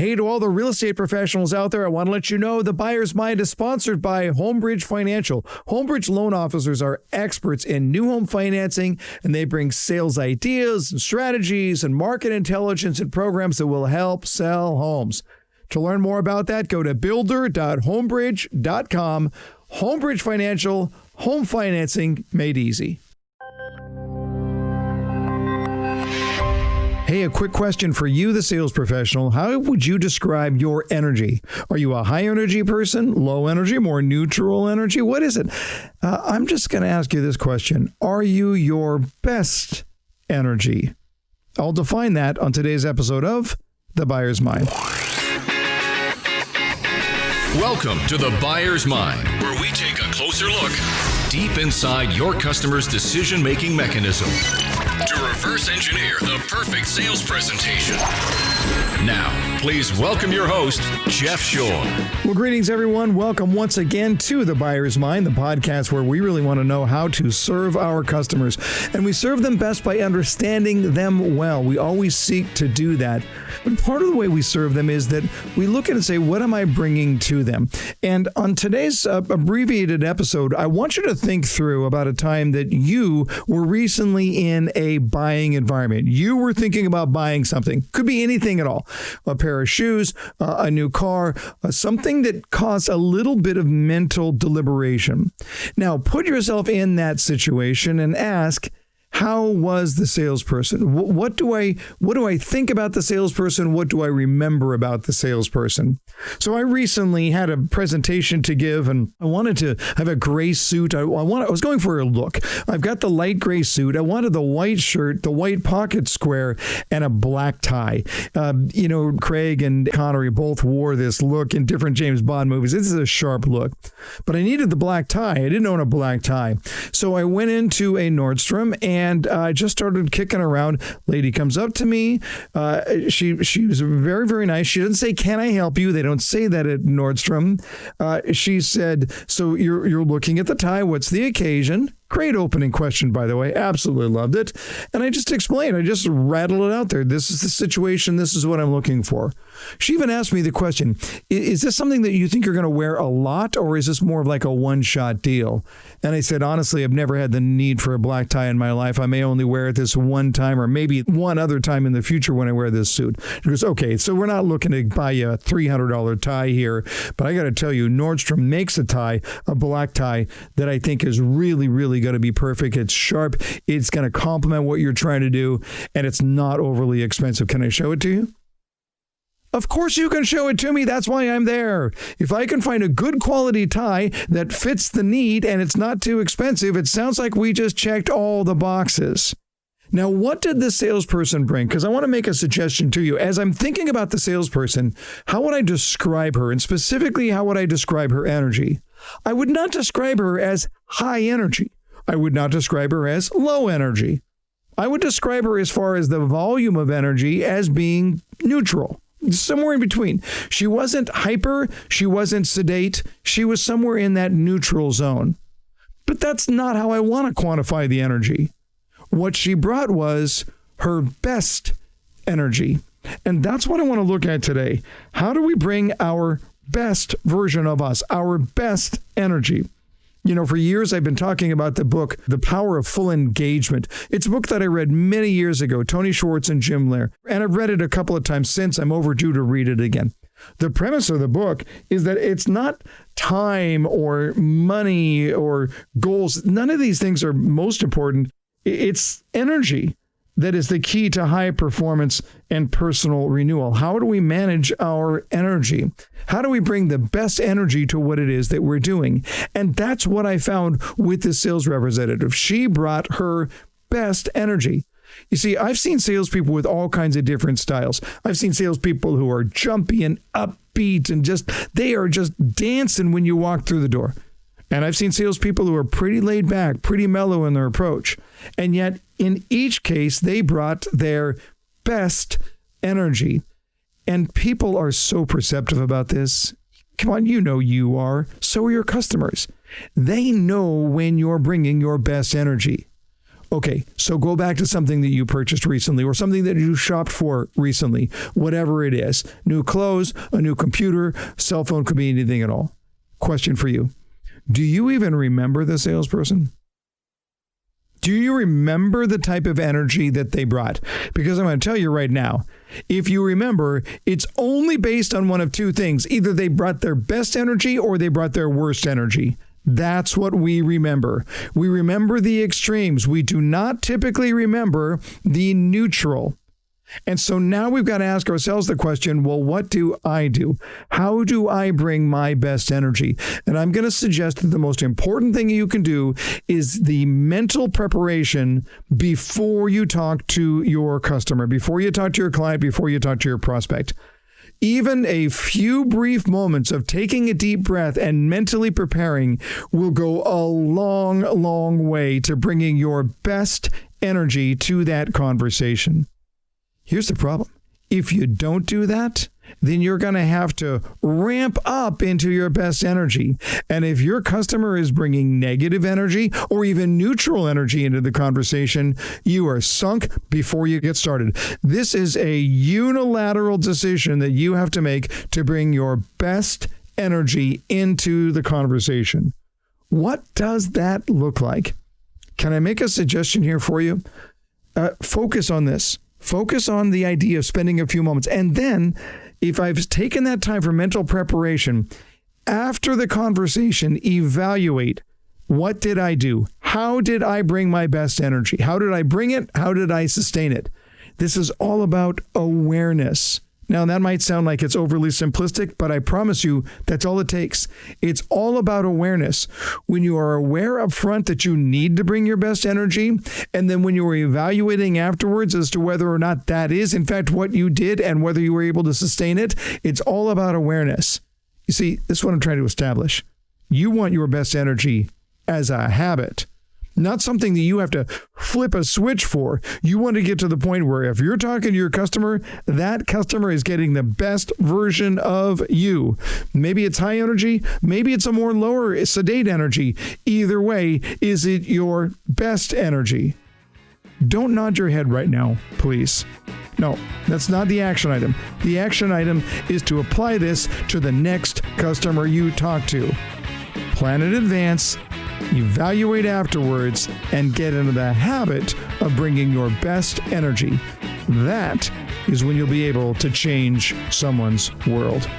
Hey, to all the real estate professionals out there, I want to let you know the Buyer's Mind is sponsored by Homebridge Financial. Homebridge loan officers are experts in new home financing, and they bring sales ideas and strategies and market intelligence and programs that will help sell homes. To learn more about that, go to builder.homebridge.com. Homebridge Financial, home financing made easy. Hey, a quick question for you, the sales professional. How would you describe your energy? Are you a high energy person, low energy, more neutral energy? What is it? I'm just going to ask you this question. Are you your best energy? I'll define that on today's episode of The Buyer's Mind. Welcome to The Buyer's Mind, where we take a closer look deep inside your customer's decision-making mechanism to reverse engineer the perfect sales presentation. Now, please welcome your host, Jeff Shore. Well, greetings, everyone. Welcome once again to The Buyer's Mind, the podcast where we really want to know how to serve our customers. And we serve them best by understanding them well. We always seek to do that. But part of the way we serve them is that we look at it and say, what am I bringing to them? And on today's abbreviated episode, I want you to think through about a time that you were recently in a buying environment. You were thinking about buying something. Could be anything at all. A pair of shoes, a new car, something that caused a little bit of mental deliberation. Now, put yourself in that situation and ask, how was the salesperson? What do I think about the salesperson? What do I remember about the salesperson? So I recently had a presentation to give, and I wanted to have a gray suit. I was going for a look. I've got the light gray suit. I wanted the white shirt, the white pocket square, and a black tie. Craig and Connery both wore this look in different James Bond movies. This is a sharp look, but I needed the black tie. I didn't own a black tie, so I went into a Nordstrom and I just started kicking around. Lady comes up to me. She was very, very nice. She didn't say, "Can I help you?" They don't say that at Nordstrom. She said, "So you're looking at the tie. What's the occasion?" Great opening question, by the way. Absolutely loved it. And I just explained. I just rattled it out there. This is the situation. This is what I'm looking for. She even asked me the question, is this something that you think you're going to wear a lot, or is this more of like a one-shot deal? And I said, honestly, I've never had the need for a black tie in my life. I may only wear it this one time or maybe one other time in the future when I wear this suit. She goes, okay, so we're not looking to buy you a $300 tie here, but I got to tell you, Nordstrom makes a tie, a black tie, that I think is really, really going to be perfect. It's sharp. It's going to complement what you're trying to do, and it's not overly expensive. Can I show it to you? Of course you can show it to me. That's why I'm there. If I can find a good quality tie that fits the need and it's not too expensive, it sounds like we just checked all the boxes. Now, what did the salesperson bring? Because I want to make a suggestion to you. As I'm thinking about the salesperson, how would I describe her? And specifically, how would I describe her energy? I would not describe her as high energy. I would not describe her as low energy. I would describe her as far as the volume of energy as being neutral, somewhere in between. She wasn't hyper. She wasn't sedate. She was somewhere in that neutral zone. But that's not how I want to quantify the energy. What she brought was her best energy. And that's what I want to look at today. How do we bring our best version of us, our best energy? You know, for years, I've been talking about the book, The Power of Full Engagement. It's a book that I read many years ago, Tony Schwartz and Jim Lair. And I've read it a couple of times since. I'm overdue to read it again. The premise of the book is that it's not time or money or goals. None of these things are most important. It's energy that is the key to high performance and personal renewal. How do we manage our energy? How do we bring the best energy to what it is that we're doing? And that's what I found with the sales representative. She brought her best energy. You see, I've seen salespeople with all kinds of different styles. I've seen salespeople who are jumpy and upbeat and they are just dancing when you walk through the door. And I've seen salespeople who are pretty laid back, pretty mellow in their approach. And yet, in each case, they brought their best energy. And people are so perceptive about this. Come on, you know you are. So are your customers. They know when you're bringing your best energy. Okay, so go back to something that you purchased recently or something that you shopped for recently, whatever it is. New clothes, a new computer, cell phone, could be anything at all. Question for you. Do you even remember the salesperson? Do you remember the type of energy that they brought? Because I'm going to tell you right now, if you remember, it's only based on one of two things. Either they brought their best energy or they brought their worst energy. That's what we remember. We remember the extremes. We do not typically remember the neutral. And so now we've got to ask ourselves the question, well, what do I do? How do I bring my best energy? And I'm going to suggest that the most important thing you can do is the mental preparation before you talk to your customer, before you talk to your client, before you talk to your prospect. Even a few brief moments of taking a deep breath and mentally preparing will go a long, long way to bringing your best energy to that conversation. Here's the problem. If you don't do that, then you're going to have to ramp up into your best energy. And if your customer is bringing negative energy or even neutral energy into the conversation, you are sunk before you get started. This is a unilateral decision that you have to make to bring your best energy into the conversation. What does that look like? Can I make a suggestion here for you? Focus on this. Focus on the idea of spending a few moments. And then, if I've taken that time for mental preparation, after the conversation, evaluate, what did I do? How did I bring my best energy? How did I bring it? How did I sustain it? This is all about awareness. Now, that might sound like it's overly simplistic, but I promise you that's all it takes. It's all about awareness. When you are aware up front that you need to bring your best energy, and then when you are evaluating afterwards as to whether or not that is, in fact, what you did and whether you were able to sustain it, it's all about awareness. You see, this is what I'm trying to establish. You want your best energy as a habit, not something that you have to flip a switch for. You want to get to the point where if you're talking to your customer, that customer is getting the best version of you. Maybe it's high energy, maybe it's a more lower sedate energy. Either way, is it your best energy? Don't nod your head right now, please. No, that's not the action item. The action item is to apply this to the next customer you talk to. Plan in advance, evaluate afterwards, and get into the habit of bringing your best energy. That is when you'll be able to change someone's world.